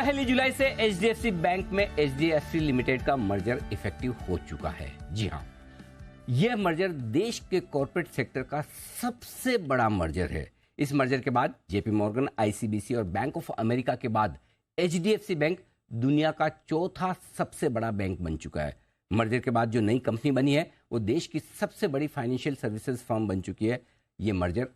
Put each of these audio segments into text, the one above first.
पहली जुलाई से HDFC bank में एचडीएफसी लिमिटेड का मर्जर इफेक्टिव हो चुका है। जी हाँ, यह मर्जर देश के कॉर्पोरेट सेक्टर का सबसे बड़ा मर्जर है। इस मर्जर के बाद जेपी मॉर्गन, आईसीबीसी और बैंक ऑफ अमेरिका के बाद एचडीएफसी बैंक दुनिया का चौथा सबसे बड़ा बैंक बन चुका है। मर्जर के बाद जो नई कंपनी बनी है वो देश की सबसे बड़ी फाइनेंशियल सर्विसेज फर्म बन चुकी है। ये मर्जर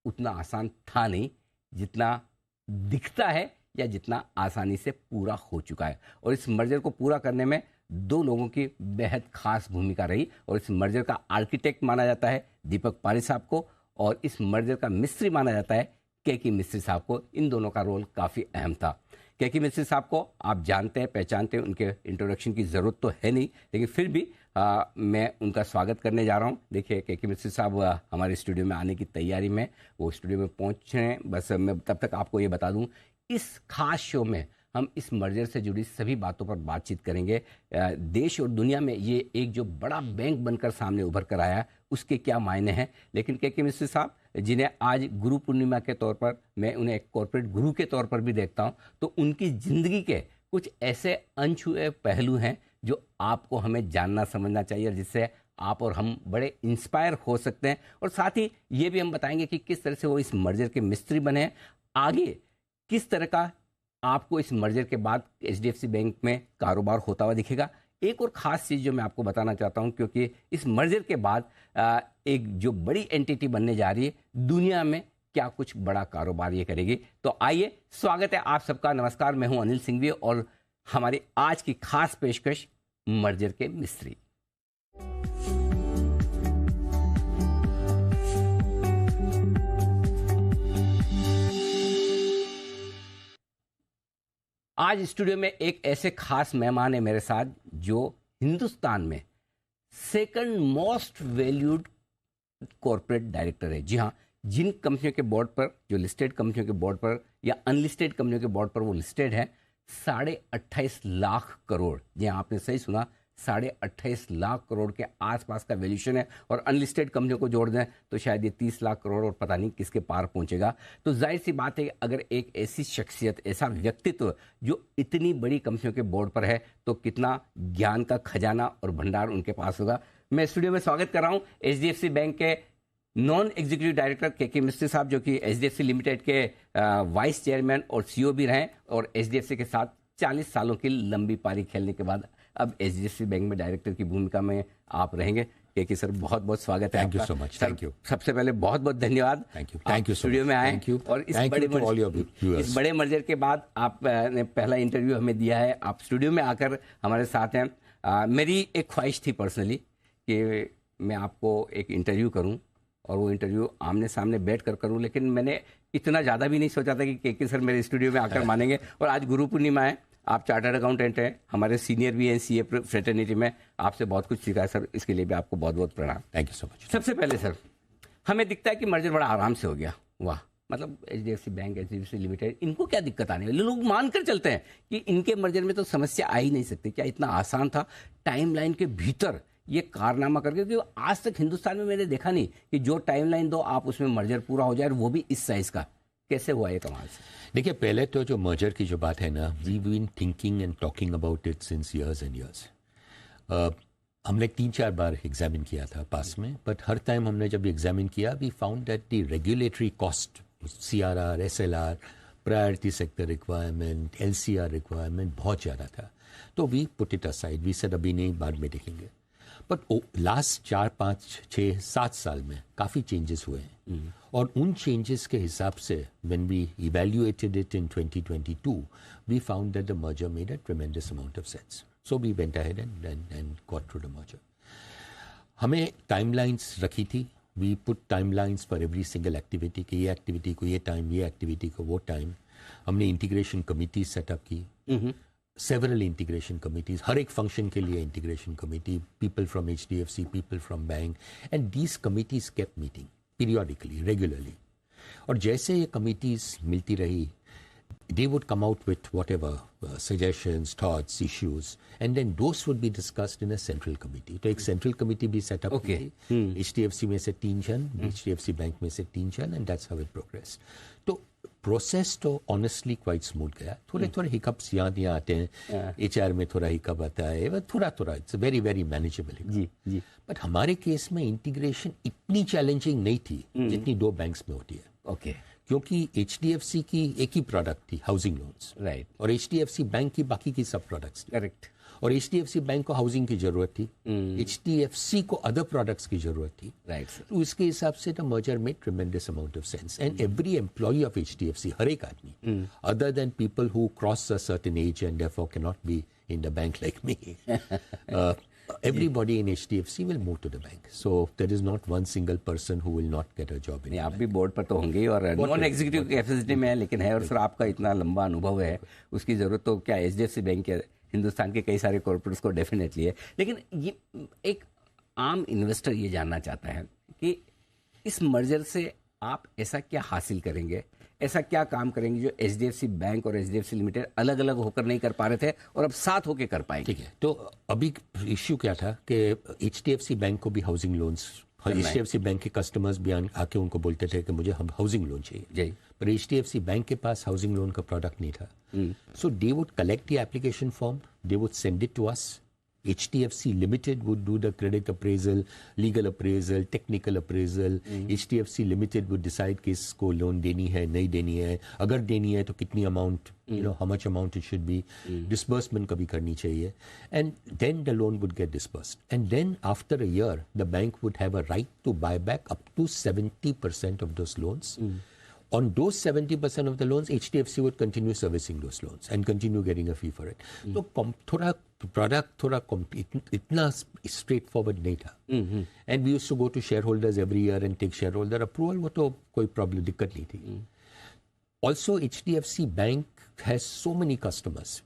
उतना आसान था नहीं जितना दिखता है या जितना आसानी से पूरा हो चुका है। और इस मर्जर को पूरा करने में दो लोगों की बेहद खास भूमिका रही और इस मर्जर का आर्किटेक्ट माना जाता है दीपक पारी साहब को और इस मर्जर का मिस्त्री माना जाता है केके मिस्त्री साहब को। इन दोनों का रोल काफ़ी अहम था। केके मिस्त्री साहब को आप जानते हैं, पहचानते हैं, उनके इंट्रोडक्शन की ज़रूरत तो है नहीं, लेकिन फिर भी मैं उनका स्वागत करने जा रहा हूं। देखिए केके मिस्त्री साहब हमारे स्टूडियो में आने की तैयारी में, वो स्टूडियो में पहुंच रहे हैं। बस मैं तब तक आपको ये बता दूं, इस खास शो में हम इस मर्जर से जुड़ी सभी बातों पर बातचीत करेंगे। देश और दुनिया में ये एक जो बड़ा बैंक बनकर सामने उभर कर आया उसके क्या मायने हैं। लेकिन केके मिस्त्री साहब जिन्हें आज गुरु पूर्णिमा के तौर पर, मैं उन्हें एक कॉर्पोरेट गुरु के तौर पर भी देखता हूं, तो उनकी ज़िंदगी के कुछ ऐसे अनछुए पहलू हैं जो आपको हमें जानना समझना चाहिए और जिससे आप और हम बड़े इंस्पायर हो सकते हैं। और साथ ही ये भी हम बताएंगे कि किस तरह से वो इस मर्जर के मिस्त्री बने हैं, आगे किस तरह का आपको इस मर्जर के बाद एचडीएफसी बैंक में कारोबार होता हुआ दिखेगा। एक और ख़ास चीज़ जो मैं आपको बताना चाहता हूं, क्योंकि इस मर्जर के बाद एक जो बड़ी एंटिटी बनने जा रही है, दुनिया में क्या कुछ बड़ा कारोबार ये करेगी। तो आइए, स्वागत है आप सबका। नमस्कार, मैं हूं अनिल सिंघवी और हमारी आज की खास पेशकश मर्जर के मिस्त्री। आज स्टूडियो में एक ऐसे खास मेहमान है मेरे साथ जो हिंदुस्तान में second most valued corporate director है। जी हाँ, जिन कंपनियों के बोर्ड पर, जो लिस्टेड कंपनियों के बोर्ड पर या अनलिस्टेड कंपनियों के बोर्ड पर वो लिस्टेड है, 28.5 लाख करोड़, जी हाँ आपने सही सुना, 28.5 लाख करोड़ के आसपास का वैल्यूशन है। और अनलिस्टेड कंपनियों को जोड़ दें तो शायद ये 30 लाख करोड़ और पता नहीं किसके पार पहुंचेगा। तो जाहिर सी बात है कि अगर एक ऐसी शख्सियत, ऐसा व्यक्तित्व जो इतनी बड़ी कंपनियों के बोर्ड पर है, तो कितना ज्ञान का खजाना और भंडार उनके पास होगा। मैं स्टूडियो में स्वागत कर रहा हूँ एचडीएफसी बैंक के नॉन एग्जीक्यूटिव डायरेक्टर केके मिस्त्री साहब, जो कि एचडीएफसी लिमिटेड के वाइस चेयरमैन और सीईओ भी रहे और एचडीएफसी के साथ 40 सालों की लंबी पारी खेलने के बाद अब एचडीएफसी बैंक में डायरेक्टर की भूमिका में आप रहेंगे। केके सर, बहुत बहुत स्वागत है। Thank you so much. Thank you. सबसे पहले बहुत बहुत धन्यवाद। थैंक यू स्टूडियो में आए और इस बड़े मर्जर के बाद आपने पहला इंटरव्यू हमें दिया है, आप स्टूडियो में आकर हमारे साथ हैं। मेरी एक ख्वाहिश थी पर्सनली कि मैं आपको एक इंटरव्यू करूं और वो इंटरव्यू आमने सामने बैठ कर करूं, लेकिन मैंने इतना ज़्यादा भी नहीं सोचा था कि केके सर मेरे स्टूडियो में आकर मानेंगे। और आज गुरु पूर्णिमा है, आप चार्टर्ड अकाउंटेंट हैं, हमारे सीनियर भी हैं सीए फ्रेटर्निटी में, आपसे बहुत कुछ सीखा है सर, इसके लिए भी आपको बहुत बहुत प्रणाम। Thank you so much. सबसे पहले सर, हमें दिखता है कि मर्जर बड़ा आराम से हो गया। वाह, मतलब एचडीएफसी बैंक, एचडीएफसी लिमिटेड, इनको क्या दिक्कत आने वाली? लोग मानकर चलते हैं कि इनके मर्जर में तो समस्या आ ही नहीं सकती। क्या इतना आसान था टाइमलाइन के भीतर ये कारनामा करके? क्योंकि आज तक हिंदुस्तान में मैंने देखा नहीं कि जो टाइमलाइन दो आप उसमें मर्जर पूरा हो जाए, और वो भी इस साइज का। कैसे हुआ ये कमाल से? देखिए, पहले तो जो मर्जर की जो बात है ना, we been thinking and talking about it since years and years. हमने 3-4 बार एग्जामिन किया था पास में, बट हर टाइम हमने जब एग्जामिन किया, we found that the regulatory cost, CRR, SLR, priority sector requirement, LCR requirement बहुत ज़्यादा था। तो we put it aside, we said अभी नहीं, बाद में देखेंगे। बट लास्ट 4, 5, 6, 7 साल में काफ़ी चेंजेस हुए हैं। और उन चेंजेस के हिसाब से when we evaluated it in 2022, we found that the merger made a tremendous amount of sense. So we went ahead and got through the merger. हमें टाइमलाइंस रखी थी, we put timelines for every single activity, कि ये activity को ये time, ये activity को वो टाइम। हमने इंटीग्रेशन कमिटी सेटअप की, several integration committees, हर एक फंक्शन के लिए integration committee, people from HDFC, people from bank, and these committees kept meeting periodically, regularly. और जैसे ये committees मिलती रही, they would come out with whatever suggestions, thoughts, issues, and then those would be discussed in a central committee. तो एक central committee भी set up Okay. HDFC में से 3 जन, HDFC बैंक में से 3 जन, and that's how it progressed. तो प्रोसेस तो ऑनेस्टली क्वाइट स्मूथ गया. थोड़े थोड़े हिकअप्स यहाँ आते हैं, एचआर में थोड़ा हिकअप आता है, थोड़ा थोड़ा, इट्स वेरी वेरी मैनेजेबल. जी जी. बट हमारे केस में इंटीग्रेशन इतनी चैलेंजिंग नहीं थी जितनी दो बैंक्स में होती है. ओके. क्योंकि एचडीएफसी की एक ही प्रोडक्ट थी, हाउसिंग लोन्स. राइट. और एचडीएफसी बैंक की बाकी की सब प्रोडक्ट्स. करेक्ट. और एचडीएफसी बैंक को हाउसिंग की जरूरत थी, एचडीएफसी को अदर प्रोडक्ट्स की जरूरत थी. राइट. तो इसके हिसाब से the merger made tremendous amount of sense. And every employee of HDFC, हर एक आदमी, other than people who cross a certain age and therefore can not be in the bank like me, everybody in HDFC will move to the bank. So there is not one single person who will not get a job in. नहीं, आप भी board पर तो होंगे ही और non executive capacity में है, लेकिन है. और सर आपका इतना लंबा अनुभव है, उसकी ज़रूरत तो क्या एचडीएफसी बैंक के, हिंदुस्तान के कई सारे कॉर्पोरेट्स को डेफिनेटली है. लेकिन ये एक आम इन्वेस्टर ये जानना चाहता है कि इस मर्जर से आप ऐसा क्या हासिल करेंगे, ऐसा क्या काम करेंगे जो एचडीएफसी बैंक और एचडीएफसी लिमिटेड अलग अलग होकर नहीं कर पा रहे थे और अब साथ होकर कर पाएंगे. ठीक है. तो अभी इश्यू क्या था कि एचडीएफसी बैंक को भी हाउसिंग लोन्स, एचडीएफसी बैंक के कस्टमर्स भी आके उनको बोलते थे कि मुझे हम हाउसिंग लोन चाहिए जी. पर एचडीएफसी बैंक के पास हाउसिंग लोन का प्रोडक्ट नहीं था. So they would collect the application form, they would send it to us. HDFC Limited would do the credit appraisal, legal appraisal, technical appraisal. HDFC Limited would decide कि इसको loan देनी है, नहीं देनी है, अगर देनी है तो कितनी amount, how much amount it should be, disbursement कभी करनी चाहिए, and then the loan would get disbursed. And then after a year, the bank would have a right to buy back up to 70% of those loans. On those 70% of the loans, HDFC would continue servicing those loans and continue getting a fee for it. So थोड़ा product थोड़ा इतना straightforward नहीं था. And we used to go to shareholders every year and take shareholder approval. वो तो कोई problem, दिक्कत नहीं थी. Also, HDFC Bank has so many customers,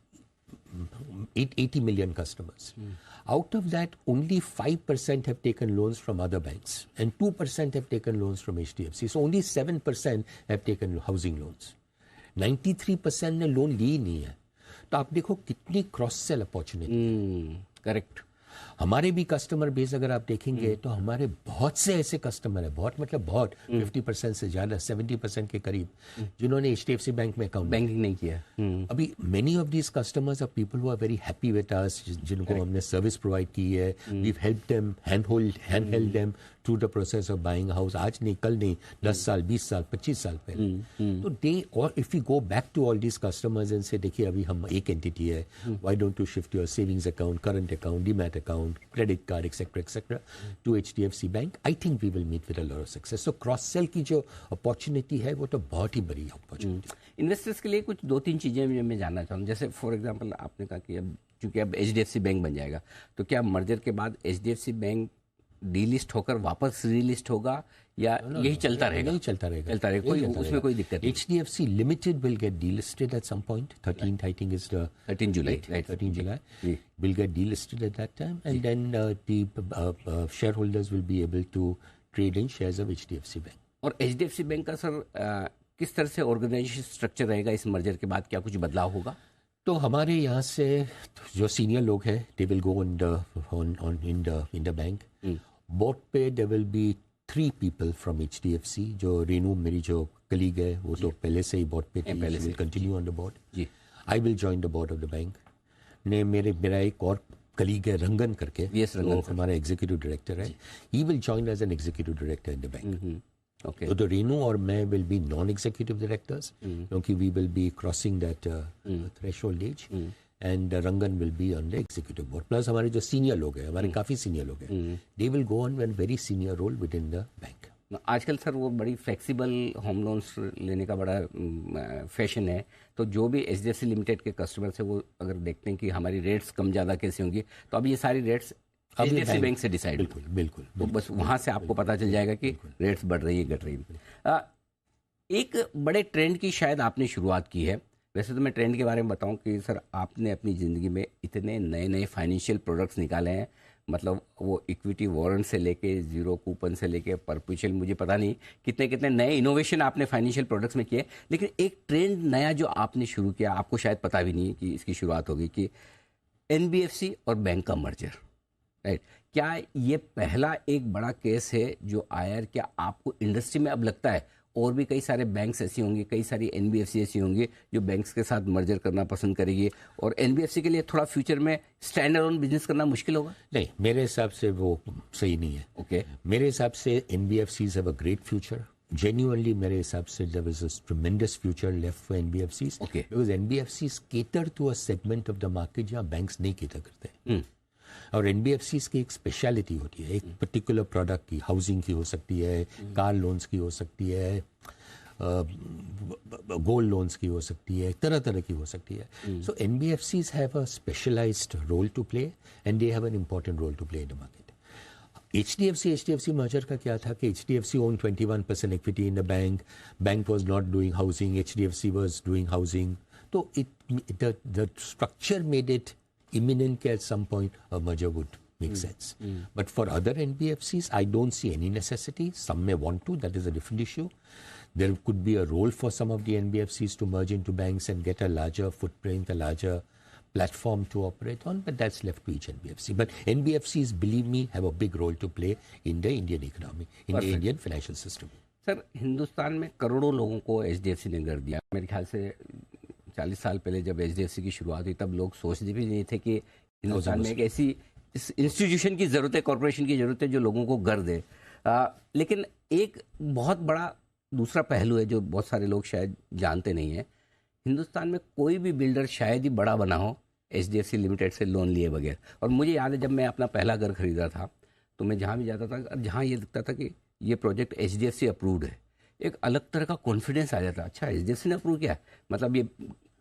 80 million customers. Out of that, only 5% have taken loans from other banks and 2% have taken loans from HDFC. So only 7% have taken housing loans. 93% ने loan ली नहीं है. तो आप देखो कितनी cross sell opportunity. Correct. हमारे भी customer base अगर आप देखेंगे तो हमारे बहुत से ऐसे कस्टमर है, बहुत मतलब बहुत, 50% से ज़्यादा, 70% के करीब, जिन्होंने एचडीएफसी बैंक में अकाउंट बैंकिंग नहीं किया. अभी many of these customers are people who are very happy with us, जिनको हमने सर्विस प्रोवाइड की है. We help them, hand held them through the process of buying house. आज नहीं, कल नहीं, 10 साल, 20 साल, 25 साल पहले. तो दे, और if you go back to all these customers and say देखिए अभी हम एक एंटिटी है, why don't you shift your savings account, current account, demat account, credit card, etc., to HDFC Bank, I think we will meet with a lot of success. So cross sell की जो opportunity है वो तो बहुत ही बड़ी opportunity. Investors के लिए कुछ 2-3 चीज़ें मैं जानना चाहूँ. जैसे फॉर एग्जांपल आपने कहा कि अब चूंकि अब एचडीएफसी बैंक बन जाएगा, तो क्या मर्जर के बाद एचडीएफसी बैंक डीलिस्ट होकर वापस रीलिस्ट होगा या यही चलता रहेगा? नहीं, चलता रहेगा. कोई उसमें कोई दिक्कत नहीं. HDFC Limited will get delisted at some point. 13th, I think, is the 13 July. Right. 13 July. Will get delisted at that time, and then the shareholders will be able to trade in shares of HDFC Bank. और HDFC bank का sir किस तरह से organisation structure रहेगा इस merger के बाद? क्या कुछ बदलाव होगा? तो हमारे यहाँ से जो सीनियर लोग हैं, they will go in the bank. Board पे there will be 3 people from HDFC. जो रेनू मेरी जो कलीग है वो तो पहले से ही बोर्ड पे थी. She will continue on the board. I will join the board of the bank. मेरा एक और कलीग है रंगन करके, वो हमारा एग्जीक्यूटिव डायरेक्टर है. He will join as an executive director in the bank. Okay. तो रेनू और मैं will be non-executive directors, क्योंकि we will be crossing that threshold age. And Rangan will be on the executive board. Plus हमारे जो senior लोग हैं, हमारे काफ़ी senior लोग हैं, they will go on a very senior role within the bank. आजकल सर वो बड़ी फ्लेक्सिबल होम लोन्स लेने का बड़ा फैशन है. तो जो भी एचडीएफसी लिमिटेड के कस्टमर्स हैं वो अगर देखते हैं कि हमारी रेट्स कम ज़्यादा कैसे होंगी, तो अब ये सारी रेट्स एचडीएफसी बैंक से डिसाइड. बिल्कुल. तो बस वहाँ से आपको पता चल जाएगा कि रेट्स बढ़ रही है, घट रही है. एक बड़े ट्रेंड की शायद आपने शुरुआत की है. वैसे तो मैं ट्रेंड के बारे में बताऊं कि सर आपने अपनी ज़िंदगी में इतने नए नए फाइनेंशियल प्रोडक्ट्स निकाले हैं. मतलब वो इक्विटी वारंट से लेके जीरो कूपन से लेके परपेचुअल, मुझे पता नहीं कितने कितने नए इनोवेशन आपने फाइनेंशियल प्रोडक्ट्स में किए. लेकिन एक ट्रेंड नया जो आपने शुरू किया, आपको शायद पता भी नहीं कि इसकी शुरुआत होगी, कि एनबीएफसी और बैंक का मर्जर. राइट. क्या ये पहला एक बड़ा केस है जो आया? क्या आपको इंडस्ट्री में अब लगता है और भी कई सारे बैंक्स ऐसी होंगी, कई सारी एनबीएफसी ऐसी होंगी जो बैंक्स के साथ मर्जर करना पसंद करेगी, और एनबीएफसी के लिए थोड़ा फ्यूचर में स्टैंड अलोन बिजनेस करना मुश्किल होगा? नहीं, मेरे हिसाब से वो सही नहीं है। ओके। मेरे हिसाब से NBFCs have a great future. Genuinely, मेरे हिसाब से there is a tremendous future left for NBFCs. Okay. Because NBFCs cater to a segment of the market जहाँ banks नहीं cater करते। और NBFCs की एक स्पेशलिटी होती है, एक पर्टिकुलर प्रोडक्ट की, हाउसिंग की हो सकती है, कार लोन्स की हो सकती है, गोल्ड लोन्स की हो सकती है, तरह तरह की हो सकती है। सो NBFCs have a specialized role to play and they have an important role to play in the market. HDFC merger का क्या था कि HDFC owned 21% equity in the bank was not doing housing, HDFC was doing housing. So the structure made it imminent at some point a merger would make sense. But for other NBFCs, I don't see any necessity. Some may want to, that is a different issue. There could be a role for some of the NBFCs to merge into banks and get a larger footprint, a larger platform to operate on, but that's left to each NBFC. But NBFCs, believe me, have a big role to play in the Indian economy, in the Indian financial system. Sir, Hindustan में करोड़ों लोगों को HDFC ने घर दिया। मेरे ख्याल से 40 साल पहले जब एचडीएफसी की शुरुआत हुई तब लोग सोचते भी नहीं थे कि हिंदुस्तान में एक ऐसी इंस्टीट्यूशन की ज़रूरत है, कॉरपोरेशन की ज़रूरत है जो लोगों को घर दे। लेकिन एक बहुत बड़ा दूसरा पहलू है जो बहुत सारे लोग शायद जानते नहीं हैं। हिंदुस्तान में कोई भी बिल्डर शायद ही बड़ा बना हो एचडीएफसी लिमिटेड से लोन लिए बगैर। और मुझे याद है जब मैं अपना पहला घर खरीदा था तो मैं जहाँ भी जाता था, जहाँ ये दिखता था कि ये प्रोजेक्ट एचडीएफसी अप्रूव्ड है, एक अलग तरह का कॉन्फिडेंस आ जाता। अच्छा, एचडीएफसी ने अप्रूव किया, मतलब ये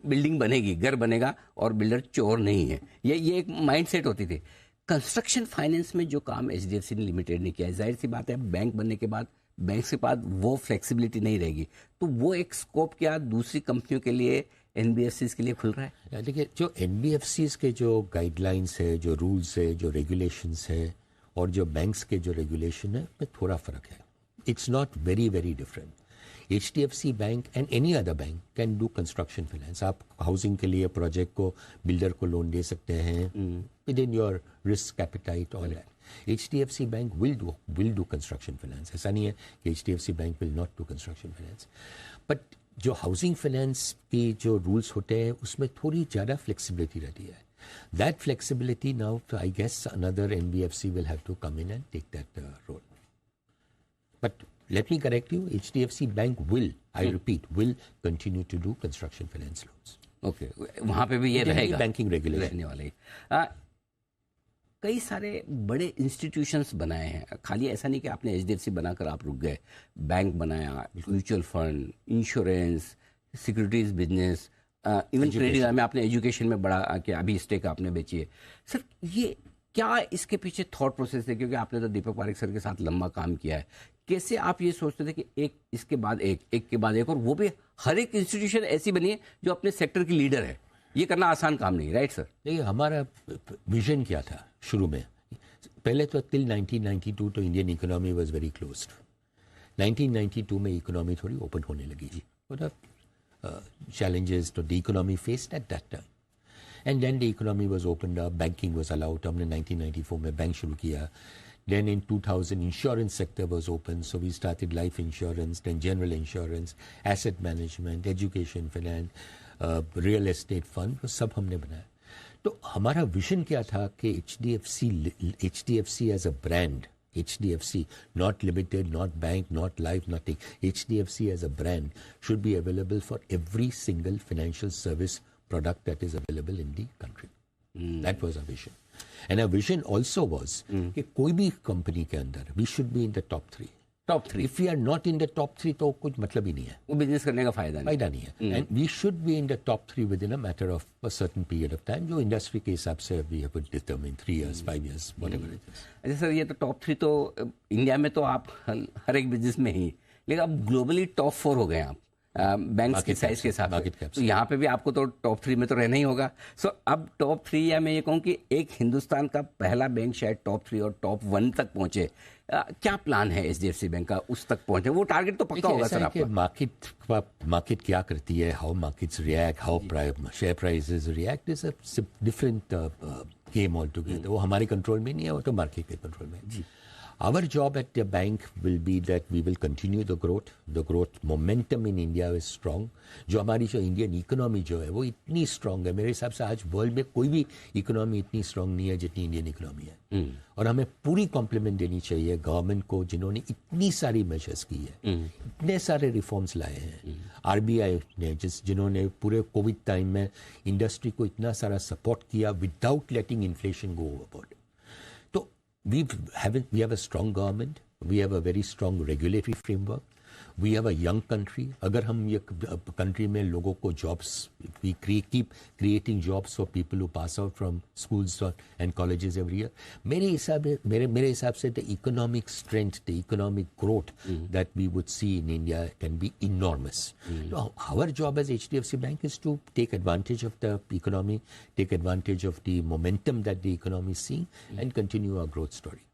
बिल्डिंग बनेगी, घर बनेगा और बिल्डर चोर नहीं है। ये एक माइंड सेट होती थी। कंस्ट्रक्शन फाइनेंस में जो काम एचडीएफसी लिमिटेड ने किया है, जाहिर सी बात है बैंक बनने के बाद बैंक के पास वो फ्लेक्सिबिलिटी नहीं रहेगी, तो वो एक स्कोप क्या दूसरी कंपनियों के लिए, एनबीएफसीज के लिए खुल रहा है? देखिए, जो एनबीएफसीज के जो गाइडलाइंस है, जो रूल्स है, जो रेगुलेशंस है और जो बैंक्स के जो रेगुलेशन है, उसमें थोड़ा फर्क है। It's not very very different. HDFC bank and any other bank can do construction finance. आप हाउसिंग के लिए प्रोजेक्ट को बिल्डर को लोन दे सकते हैं with in your risk appetite, all that. HDFC bank will do construction finance. ऐसा नहीं है कि HDFC bank will not do construction finance. But जो हाउसिंग फाइनेंस की जो रूल्स होते हैं उसमें थोड़ी ज़्यादा फ्लेक्सिबिलिटी रहती है। That flexibility now, I guess another NBFC will have to come in and take that role. But let me correct you, HDFC Bank will, I repeat, will continue to do construction finance loans. Okay, वहाँ पे भी ये रहेगा, banking regulation रहने वाले। कई सारे बड़े इंस्टीट्यूशंस बनाए हैं, खाली ऐसा नहीं कि आपने एचडीएफसी बनाकर आप रुक गए। बैंक बनाया, mutual fund, insurance, securities business, even trading में आपने एजुकेशन में बड़ा कि अभी स्टेक आपने बेची है। सर, ये क्या इसके पीछे थॉट प्रोसेस है? क्योंकि आपने तो दीपक पारेख सर के साथ लंबा काम किया है। कैसे आप ये सोचते थे कि एक इसके बाद एक के बाद एक, और वो भी हर एक इंस्टीट्यूशन ऐसी बनी है जो अपने सेक्टर की लीडर है? ये करना आसान काम नहीं, राइट सर? नहीं, हमारा विजन क्या था शुरू में? पहले तो टिल 1992 तो Indian economy was very closed. 1992 में इकोनॉमी थोड़ी ओपन होने लगी थी। challenges to the economy faced at that time. And then the economy was opened up, banking was allowed. हमने 1994 में बैंक शुरू किया. Then in 2000 insurance sector was open, so we started life insurance, then general insurance, asset management, education finance, real estate fund, वो सब हमने बनाया. तो हमारा विजन क्या था कि HDFC as a brand, HDFC, not limited, not bank, not life, nothing. HDFC as a brand should be available for every single financial service product that is available in the country. That was our vision. And our vision also was कि कोई भी company के अंदर we should be in the top 3. Top 3. If we are not in the top 3 तो कुछ मतलब ही नहीं है. वो बिजनेस करने का फायदा नहीं है. And we should be in the top 3 within a matter of a certain period of time. जो इंडस्ट्री के हिसाब से we have to determine 3 years, 5 years, whatever it is. अच्छा सर, ये तो टॉप 3 तो इंडिया में तो आप हर एक बिजनेस में ही, लेकिन अब ग्लोबली टॉप 4 हो गए आप बैंक्स के साइज के हिसाब से, तो यहाँ पे भी आपको तो टॉप 3 में तो रहना ही होगा. सो अब टॉप 3, या मैं ये कहूँ कि एक हिंदुस्तान का पहला बैंक शायद टॉप 3 और टॉप 1 तक पहुंचे. क्या प्लान है एचडीएफसी बैंक का उस तक पहुंचे? वो टारगेट तो पक्का होगा सर आपका. मार्केट क्या करती है, how markets react, how share prices react is a different game all together. वो हमारे कंट्रोल में नहीं है, वो तो मार्केट के कंट्रोल में. Our job at the bank will be that we will continue the growth. The growth momentum in India is strong. जो हमारी जो इंडियन इकोनॉमी जो है वो इतनी स्ट्रांग है, मेरे हिसाब से आज वर्ल्ड में कोई भी इकोनॉमी इतनी स्ट्रांग नहीं है जितनी इंडियन इकोनॉमी है. और हमें पूरी कॉम्प्लीमेंट देनी चाहिए गवर्नमेंट को जिन्होंने इतनी सारी मेजर्स की है, इतने सारे रिफॉर्म्स लाए हैं. आरबीआई ने जिन्होंने पूरे कोविड टाइम में इंडस्ट्री को इतना सारा सपोर्ट किया without letting inflation go overboard. We have a strong government. We have a very strong regulatory framework. We have a young country. अगर हम ये country में लोगों को jobs, we keep creating jobs for people who pass out from schools and colleges every year. मेरे हिसाब से the economic strength, the economic growth that we would see in India can be enormous. So our job as HDFC Bank is to take advantage of the economy, take advantage of the momentum that the economy is seeing, and continue our growth story.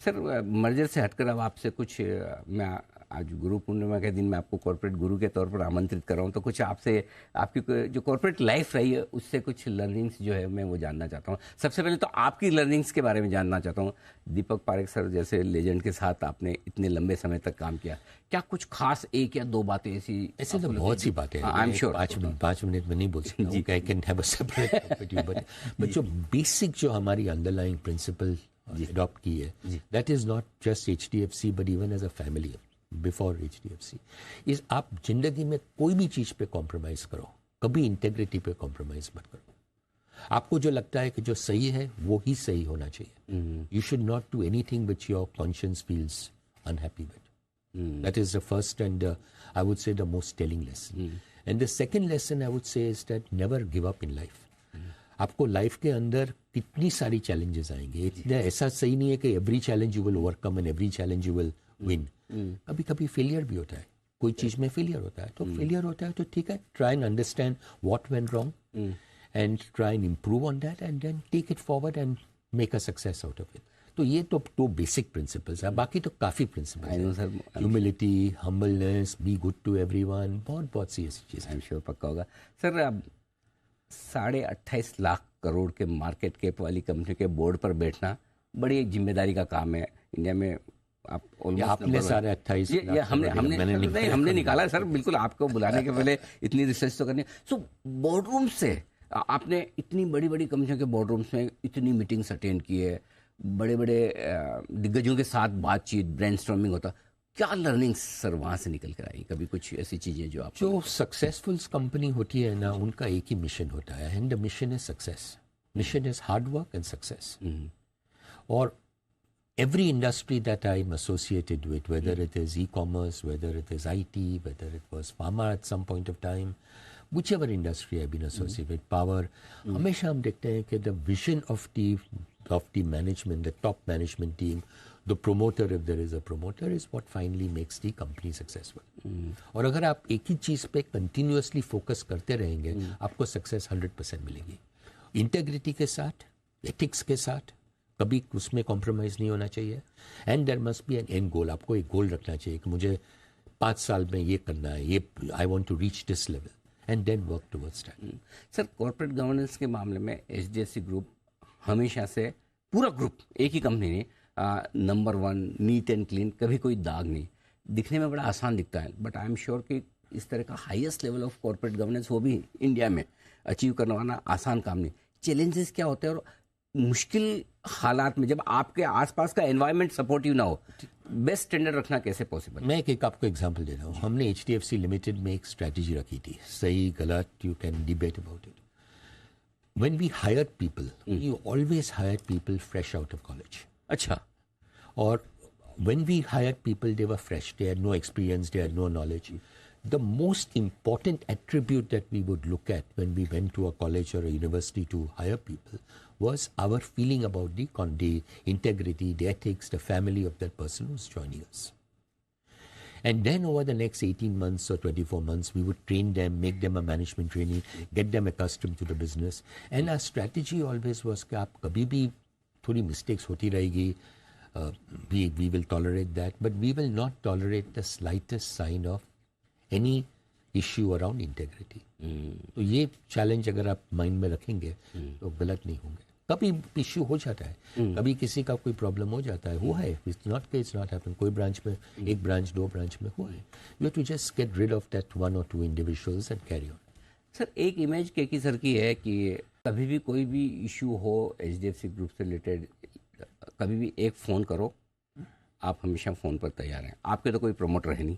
Sir, merger से हटकर अब आपसे कुछ मैं आज गुरु पूर्णिमा के दिन मैं आपको कॉर्पोरेट गुरु के तौर पर आमंत्रित कर रहा हूँ, तो कुछ आपसे आपकी जो कॉर्पोरेट लाइफ रही है उससे कुछ लर्निंग्स जो है मैं वो जानना चाहता हूँ. सबसे पहले तो आपकी लर्निंग्स के बारे में जानना चाहता हूँ. दीपक पारेख सर जैसे लेजेंड के साथ आपने इतने लंबे समय तक काम किया, क्या कुछ खास एक या दो बातें ऐसे तो बहुत सी बातें हैं. आई एम श्योर 5 मिनट में नहीं बोल सकता. I can have a separate but जो बेसिक जो हमारी अंडरलाइंग प्रिंसिपल अडॉप्ट की है, that is not just HDFC but even as a family before HDFC, is आप जिंदगी में कोई भी चीज पे कॉम्प्रोमाइज करो, कभी इंटेग्रिटी पे कॉम्प्रोमाइज मत करो. आपको जो लगता है कि जो सही है वो ही सही होना चाहिए. You should not do anything which your conscience feels unhappy with. That is the first and I would से the most telling lesson. And the second lesson I would से is that never give up in life. आपको life के अंदर कितनी सारी challenges आएंगे, इतना ऐसा सही नहीं है कि every challenge you will overcome and every challenge you will win. कभी कभी फेलियर भी होता है, कोई चीज में फेलियर होता है, तो फेलियर होता है तो ठीक है, try and understand what went wrong and try and improve on that and then take it forward and make a success out of it. तो ये तो 2 बेसिक प्रिंसिपल्स है, बाकी तो काफी प्रिंसिपल्स हैं. Humility, humbleness, be good to everyone, बहुत सी ऐसी चीज. आई एम श्योर पक्का होगा. सर, अब 28.5 लाख करोड़ के मार्केट कैप वाली कंपनी के बोर्ड पर बैठना बड़ी एक जिम्मेदारी का काम है इंडिया में. आप आपने सारे 28 ये हमने निकाला सर, बिल्कुल आपको बुलाने के पहले इतनी रिसर्च तो करनी. सो बोर्डरूम से आपने इतनी बड़ी बड़ी कंपनियों के बोर्डरूम्स में इतनी मीटिंग्स अटेंड की है, बड़े बड़े दिग्गजों के साथ बातचीत, ब्रेनस्टॉर्मिंग होता. क्या लर्निंग्स सर वहाँ से निकल कर आई? कभी कुछ ऐसी चीज़ें जो आप जो सक्सेसफुल कंपनी होती है ना, उनका एक ही मिशन होता है, and the mission is success. Mission is hard work and success. और every industry that I'm associated with, whether it is e-commerce, whether it is IT, whether it was pharma at some point of time, whichever industry I've been associated with, power, हमेशा हम देखते हैं कि the vision of the management, the top management team, the promoter, if there is a promoter, is what finally makes the company successful. और अगर आप एक ही चीज पे continuously focus करते रहेंगे, आपको success 100% मिलेगी. इंटेग्रिटी के साथ, एथिक्स के साथ, कभी उसमें कॉम्प्रोमाइज नहीं होना चाहिए. And there must be an end goal. आपको एक गोल रखना चाहिए कि मुझे 5 साल में ये करना है, ये I want to reach this level, and then work towards that. Sir, corporate governance के मामले में HDFC ग्रुप हमेशा से, पूरा ग्रुप, एक ही कंपनी नहीं, नंबर 1, नीट एंड क्लीन, कभी कोई दाग नहीं. दिखने में बड़ा आसान दिखता है, बट आई एम श्योर कि इस तरह का highest level of corporate governance वो भी इंडिया में अचीव करना आसान काम नहीं. चैलेंजेस क्या होते हैं, और मुश्किल हालात में जब आपके आसपास का एनवायरनमेंट सपोर्टिव ना हो, बेस्ट स्टैंडर्ड रखना कैसे पॉसिबल? मैं एक आपको एग्जांपल दे रहा हूँ. हमने HDFC लिमिटेड में एक स्ट्रेटजी रखी थी, सही गलत you can debate about it. When we hire people, you always hire people fresh out of college. अच्छा. और when we hire people, they were fresh, they had no experience, they had no knowledge. The most important attribute that we would look at when we went to a college or a university to hire people was our feeling about the integrity, the ethics, the family of that person who's joining us. And then over the next 18 months or 24 months, we would train them, make them a management trainee, get them accustomed to the business. And our strategy always was कि आप कभी भी थोड़ी mistakes होती रहेगी, we will tolerate that, but we will not tolerate the slightest sign of any issue around integrity. तो ये challenge अगर आप माइंड में रखेंगे तो गलत नहीं होंगे. कभी इश्यू हो जाता है, कभी किसी का कोई प्रॉब्लम हो जाता है, हुआ है, इट्स नॉट हैपन, कोई ब्रांच में, एक ब्रांच, दो ब्रांच में हुआ है, you have to just get rid of that one or two individuals and carry on. Sir एक इमेज केकी सर की है कि कभी भी कोई भी इशू हो एचडीएफसी ग्रुप से रिलेटेड, कभी भी एक फ़ोन करो, आप हमेशा फ़ोन पर तैयार हैं। आपके तो कोई प्रमोटर है नहीं,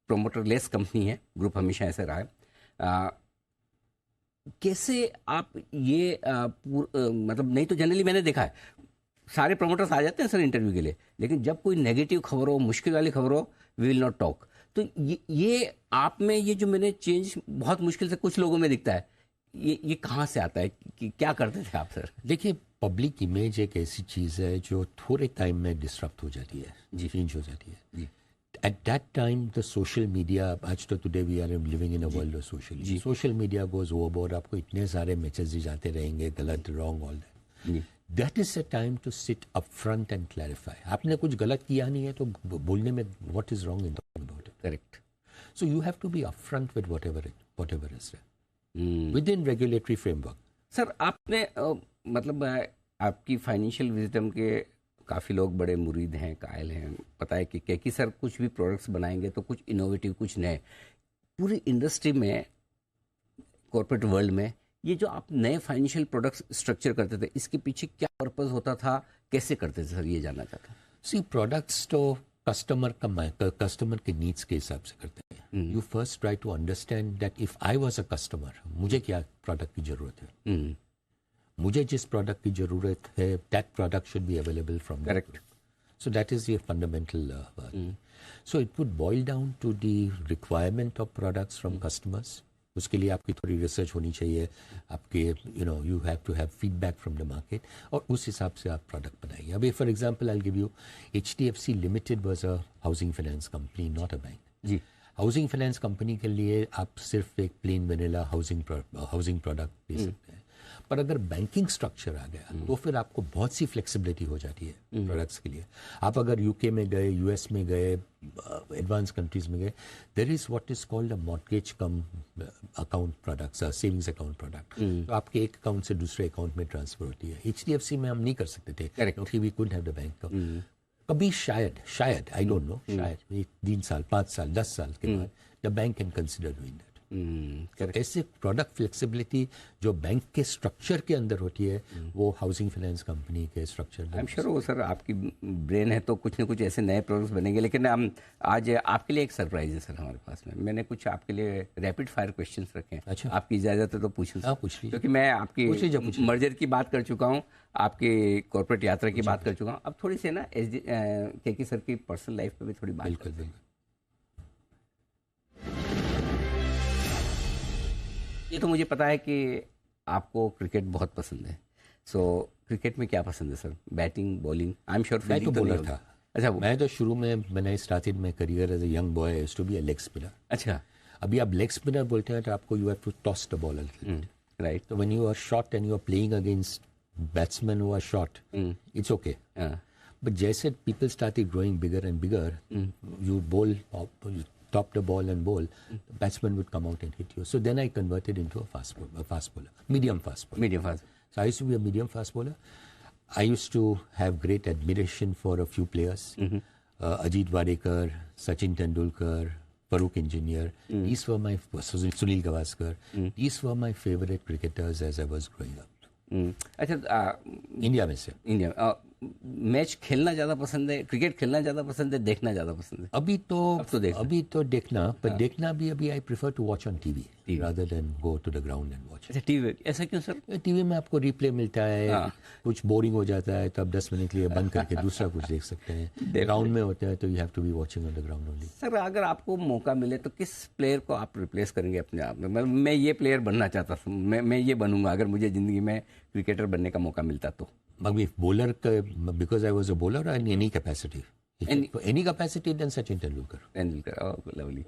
प्रमोटर लेस कंपनी है, ग्रुप हमेशा ऐसे रहा है। कैसे आप ये मतलब, नहीं तो जनरली मैंने देखा है सारे प्रमोटर्स आ जाते हैं सर इंटरव्यू के लिए, लेकिन जब कोई नेगेटिव खबर हो, मुश्किल वाली खबर हो, वी विल नॉट टॉक। तो ये आप में ये जो मैंने चेंज बहुत मुश्किल से कुछ लोगों में दिखता है, ये कहाँ से आता है कि क्या करते थे आप सर? देखिए, पब्लिक इमेज एक ऐसी चीज़ है जो थोड़े टाइम में डिस्टर्ब हो जाती है, चेंज हो जाती है जी। At that time, the social media, आज तो today we are living in a world of social media goes overboard, आपको इतने सारे मैसेजेस आते रहेंगे, गलत, wrong, all that. That is the time to sit up front and clarify. आपने कुछ गलत किया नहीं है तो बोलने में what is wrong in talking about it. Correct. So you have to be upfront with whatever is there. Within regulatory framework. Sir आपने मतलब आपकी फाइनेंशियल विजडम के काफ़ी लोग बड़े मुरीद हैं, कायल हैं, पता है कि केकी सर कुछ भी प्रोडक्ट्स बनाएंगे तो कुछ इनोवेटिव, कुछ नए। पूरी इंडस्ट्री में, कॉर्पोरेट वर्ल्ड में, ये जो आप नए फाइनेंशियल प्रोडक्ट्स स्ट्रक्चर करते थे, इसके पीछे क्या पर्पस होता था, कैसे करते थे सर, ये जानना चाहता हूँ। सी, प्रोडक्ट्स तो कस्टमर के नीड्स के हिसाब से करते हैं। You first try to understand that if I was a customer, मुझे क्या प्रोडक्ट की जरूरत है, मुझे जिस प्रोडक्ट की जरूरत है, that product should be available from correct. So that is the fundamental work. So it would boil down to the requirement of products from customers. उसके लिए आपकी थोड़ी रिसर्च होनी चाहिए, आपके you have to have feedback from the market, और उस हिसाब से आप प्रोडक्ट बनाइए। अभी for example I give you, HDFC limited was a housing finance company, not a bank. जी। हाउसिंग फाइनेंस कंपनी के लिए आप सिर्फ एक प्लेन वेनिला हाउसिंग प्रोडक्ट दे सकते हैं, पर अगर बैंकिंग स्ट्रक्चर आ गया तो फिर आपको बहुत सी फ्लेक्सिबिलिटी हो जाती है प्रोडक्ट्स के लिए। आप अगर यूके में गए, यूएस में गए, एडवांस कंट्रीज में गए, there is what is called a mortgage cum account products, savings account product. तो आपके एक अकाउंट से दूसरे अकाउंट में ट्रांसफर होती है। HDFC में हम नहीं कर सकते थे क्योंकि we couldn't have the bank. कभी शायद आई डोंट नो, शायद 3 साल, 5 साल, 10 साल के बाद the bank can consider doing that. ऐसे प्रोडक्ट फ्लेक्सिबिलिटी जो बैंक के स्ट्रक्चर के अंदर होती है, वो हाउसिंग फाइनेंस कंपनी के स्ट्रक्चर में। आई एम श्योर वो सर आपकी ब्रेन है तो कुछ ना कुछ ऐसे नए प्रोडक्ट्स बनेंगे। लेकिन हम आज आपके लिए एक सरप्राइज है सर हमारे पास में। मैंने कुछ आपके लिए रैपिड फायर क्वेश्चंस रखे हैं। अच्छा, आपकी इजाज़त है तो पूछूं? हाँ, पूछ लीजिए। क्योंकि मैं आपकी मर्जर की बात कर चुका हूँ, आपकी कॉर्पोरेट यात्रा की बात कर चुका हूँ। अब थोड़ी सी ना केकी सर की पर्सनल लाइफ पे भी थोड़ी बात करते हैं। ये तो मुझे पता है कि आपको क्रिकेट बहुत पसंद है। सो क्रिकेट में क्या पसंद है sir? Batting, bowling? I am sure मैं तो बॉलर था। अच्छा, मैं तो शुरू में मैंने started my career as a young boy used to be a leg spinner. अच्छा। अभी आप लेग स्पिनर बोलते हैं तो आपको you have to toss the ball, right. तो when you are short and you are playing against batsman who are short, it's okay. But जैसे people started growing bigger and bigger, you bowl, top the ball and bowl, the batsman would come out and hit you. So then I converted into a fast bowler, medium fast bowler. Medium fast. So I used to be a medium fast bowler. I used to have great admiration for a few players. Ajit Wadekar, Sachin Tendulkar, Farooq Engineer. These were my, Sunil Gavaskar. These were my favorite cricketers as I was growing up. अच्छा, India में से match खेलना ज़्यादा पसंद है, cricket खेलना ज़्यादा पसंद है, देखना ज़्यादा पसंद है? अभी तो देखना, पर देखना भी अभी I prefer to watch on TV rather than go to the ground and watch. अच्छा, टीवी ऐसा क्यों सर? टीवी में आपको रिप्ले मिलता है, कुछ बोरिंग हो जाता है तो आप 10 मिनट के लिए बंद करके दूसरा कुछ देख सकते हैं। ग्राउंड में होता है तो you have to be watching on the ground only. Sir अगर आपको मौका मिले तो किस प्लेयर को आप रिप्लेस करेंगे अपने आप में? मैं ये प्लेयर बनना चाहता हूँ, मैं ये बनूंगा अगर मुझे ज़िंदगी में क्रिकेटर बनने का मौका मिलता तो। बॉलर का, because I was a bowler in any capacity, any capacity then Sachin Tendulkar. Lovely.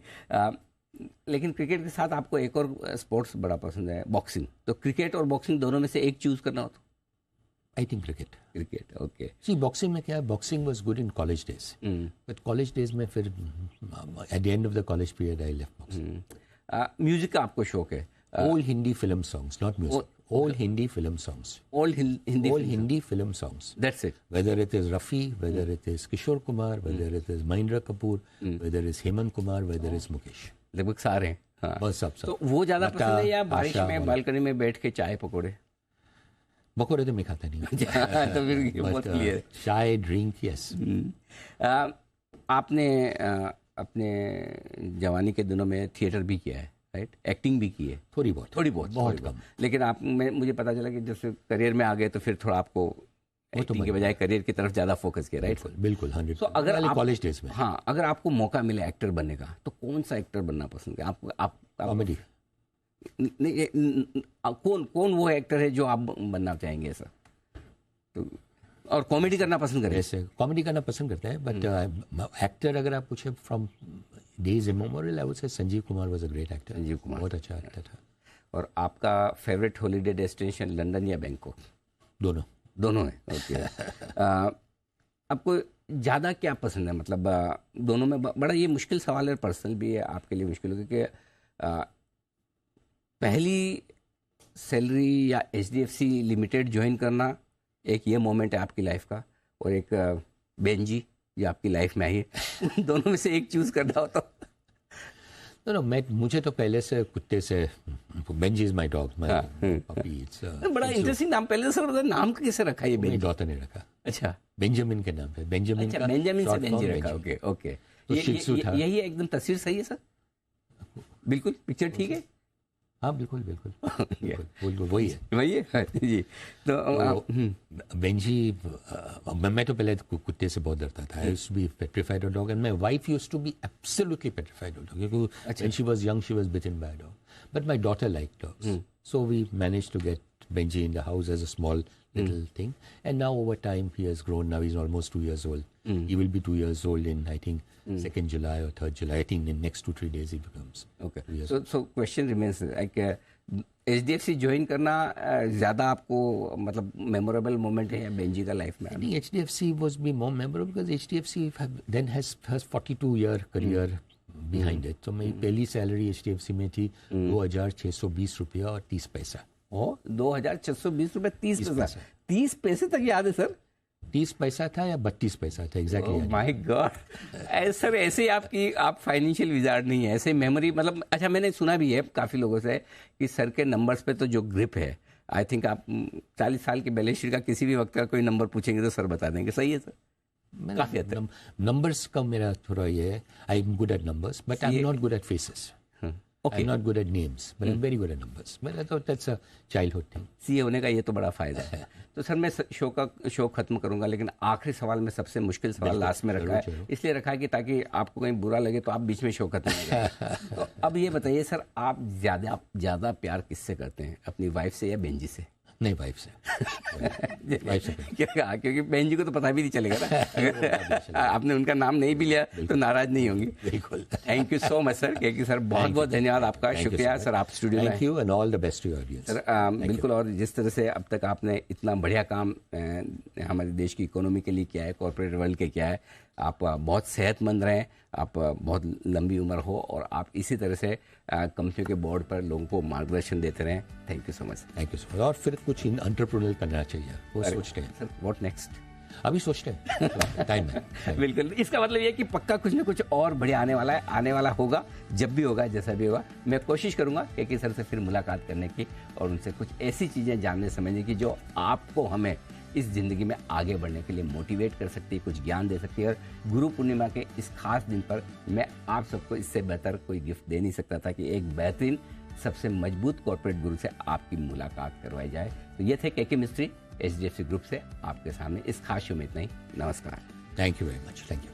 लेकिन क्रिकेट के साथ आपको एक और स्पोर्ट्स बड़ा पसंद है, बॉक्सिंग। तो क्रिकेट और बॉक्सिंग दोनों में से एक चूज करना हो तो? I think cricket. Okay. See, boxing में क्या है, boxing was good in college days, but college days में फिर at the end of the college period I left boxing. Music का आपको शौक है? Old Hindi film songs, not music, All Hindi film songs. All Hindi All films. Hindi film songs. That's it. Whether it is Rafi, whether it is Kishore Kumar, whether it is Mahindra Kapoor, whether it is Hemant Kumar, whether it is Mukesh. लगभग सारे हैं। हाँ। बस सब तो वो ज्यादा लता, पसंद है या बारिश आशा, में बालकनी में बैठ के चाय पकौड़े? बकोरे तो मैं खाता नहीं हूँ। तो फिर ये बहुत क्लियर है। चाय ड्रिंक यस। आपने अपने जवानी के दिनों में थिएटर भी किया है, राइट? एक्टिंग भी की है? थोड़ी बहुत बहुत कम। लेकिन आप मुझे पता चला कि जब से करियर में आ गए तो फिर थोड़ा आपको एक्टिंग के बजाय करियर की तरफ ज्यादा फोकस किया, राइट? बिल्कुल 100। तो अगर आप कॉलेज डेज में, हाँ, अगर आपको मौका मिले एक्टर बनने का तो कौन सा एक्टर बनना पसंद है आप कॉमेडी। कौन वो एक्टर है जो आप बनना चाहेंगे ऐसा? तो और कॉमेडी करना पसंद करें? ऐसे कॉमेडी करना पसंद करता है, बट एक्टर अगर आप पूछे from days immemorial, I would say Sanjeev Kumar was a great actor. Sanjeev Kumar बहुत अच्छा एक्टर था। और आपका फेवरेट हॉलीडे डेस्टिनेशन लंदन या बैंकॉक? दोनों है। ओके। आपको ज़्यादा क्या पसंद है? मतलब दोनों में बड़ा ये मुश्किल सवाल है, पर्सनल भी है आपके लिए मुश्किल है, क्योंकि पहली सैलरी या HDFC लिमिटेड ज्वाइन करना एक ये मोमेंट है आपकी लाइफ का, और एक बेंजी जो आपकी लाइफ में आई है। दोनों में से एक चूज करना हो तो? मुझे तो पहले से कुत्ते से, Benji is my dog, my puppy. It's बड़ा इंटरेस्टिंग नाम। पहले से बताओ, नाम कैसे रखा ये बेंजी? डॉटर ने रखा। अच्छा, बेंजामिन के नाम पे, बेंजामिन का बेंजामिन से short बेंजी form रखा। बेंजी। Okay okay. तो Shih Tzu था। यही एकदम तस्वीर सही है सर? बिल्कुल पिक्चर ठीक है? हाँ बिल्कुल वही है। वही है जी। तो बेंजी, मैं तो पहले कुत्ते से बहुत डरता था। I used to be petrified of dog, and my wife used to be absolutely petrified of dog, क्योंकि when she was young she was bitten by a dog, but my daughter liked dogs, so we managed to get Benji in the house as a small little thing, and now over time he has grown. Now he's almost 2 years old. He will be 2 years old in, I think, 2nd July or 3rd July. I think in next 2-3 days he becomes. Okay. So question remains like HDFC join करना ज़्यादा आपको मतलब memorable moment है या Benji का life में? I think HDFC was be more memorable because HDFC then has 42-year career behind it. So मेरी पहली सैलरी HDFC में थी 2,620 रुपया और 30 पैसा। 2,620 रुपए 30 पैसा। 30 पैसे तक याद है सर? 30 पैसा था या 32 पैसा था, एग्जैक्टली। माय गॉड सर, ऐसे आप फाइनेंशियल विजार्ड नहीं है, ऐसे मेमोरी मतलब। अच्छा, मैंने सुना भी है काफ़ी लोगों से कि सर के नंबर्स पे तो जो ग्रिप है, आई थिंक आप 40 साल की बैलेंस शीट का किसी भी वक्त का कोई नंबर पूछेंगे तो सर बता देंगे। सही है सर? काफ़ी हद तक नंबर्स का मेरा थोड़ा ये है, I am good at numbers but I am not good at faces. I'm not good at names, but I'm very good at numbers. But I thought that's a childhood thing. CA होने का ये तो बड़ा फायदा है। तो sir मैं show खत्म करूंगा, लेकिन आखिरी सवाल में सबसे मुश्किल सवाल लास्ट में रखा है, इसलिए रखा है कि ताकि आपको कहीं बुरा लगे तो आप बीच में शो खत्म करें। तो अब ये बताइए सर, आप ज़्यादा प्यार किससे करते हैं, अपनी वाइफ से या बेंजी से? नहीं, वाइफ से। वाइफ से। क्योंकि बेंजी को तो पता भी नहीं चलेगा ना। आपने उनका नाम नहीं भी लिया तो नाराज नहीं होंगी। बिल्कुल। Thank you so much sir. क्योंकि सर बहुत धन्यवाद आपका, शुक्रिया सर, आप स्टूडियो में। Thank you and all the best to your audience. Sir बिल्कुल, और जिस तरह से अब तक आपने इतना बढ़िया काम हमारे देश की इकोनॉमी के लिए किया है, कॉर्पोरेट वर्ल्ड के किया है, आप बहुत सेहतमंद रहें, आप बहुत लंबी उम्र हो, और आप इसी तरह से कंपनियों के बोर्ड पर लोगों को मार्गदर्शन देते रहें। Thank you so much. Thank you so much. और फिर कुछ एंटरप्रेन्योर करना चाहिए, वो सोचते हैं सर। What next? अभी सोचते हैं, टाइम है। बिल्कुल, इसका मतलब ये कि पक्का कुछ ना कुछ और बढ़िया आने वाला है, आने वाला होगा, जब भी होगा, जैसा भी होगा। मैं कोशिश करूंगा कि सर से फिर मुलाकात करने की और उनसे कुछ ऐसी चीज़ें जानने समझने की जो आपको हमें इस ज़िंदगी में आगे बढ़ने के लिए मोटिवेट कर सकती है, कुछ ज्ञान दे सकती है। और गुरु पूर्णिमा के इस खास दिन पर मैं आप सबको इससे बेहतर कोई गिफ्ट दे नहीं सकता था कि एक बेहतरीन, सबसे मजबूत कॉर्पोरेट गुरु से आपकी मुलाकात करवाई जाए। तो ये थे केके मिस्त्री HDFC ग्रुप से आपके सामने इस खास शो में। इतना ही। नमस्कार। Thank you very much. Thank you.